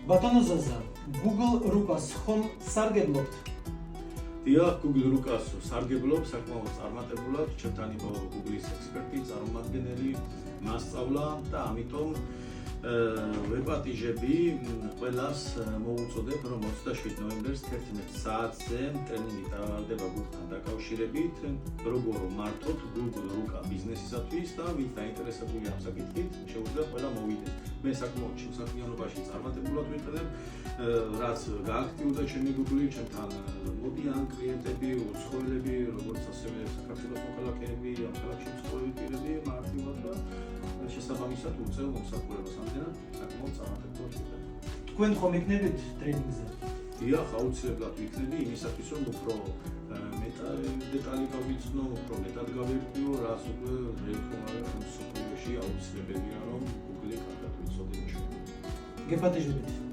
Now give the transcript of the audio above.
ბატონო ზაზა, Google რუკას ხომ სარგებლობთ? დიახ, Google რუკას სარგებლობ, საკმაოდ წარმატებულად, ჩემთან იყო Google-ის ექსპერტი, წარმომადგენელი, მასწავლა და ამიტომ ვეპატიჟები ყველას მოუწოდებ, რომ 27 ნოემბერს 11 საათზე ტრენინგი ტარდება გუნდთან დაკავშირებით, როგორ მართოთ Google რუკა ბიზნესისათვის და ვინც დაინტერესებული ამ საკითხით, შეუძლია ყველა მოვიდეს. მე საკმაოდ საქმიანობაში წარმატებულად ვიყენებ, რაც გააქტიურდა ჩემი Google-ი, ჩემთან მოდიან klientები, უცხოელები, როგორც ასევე საქართველოს მოქალაქეები, ამ ქალაქში მცხოვრები პირები, მარტივად და შესაბამისად უწევ მომსახურებას ამდენად საკმაოდ წარმატებულად ვიყენებ. თქვენ ხომ იქნებით ტრენინგზე? დიახ, აუცილებლად ვიქნები იმისათვის, რომ უფრო დეტალი გავიცნო, უფრო მეტად გავერკვიო, რაც უკვე რეიქომარებს მსოფლიოში აუცილებელია, რომ Google-ი კარგად ვიცოდე. გეპატიჟებით.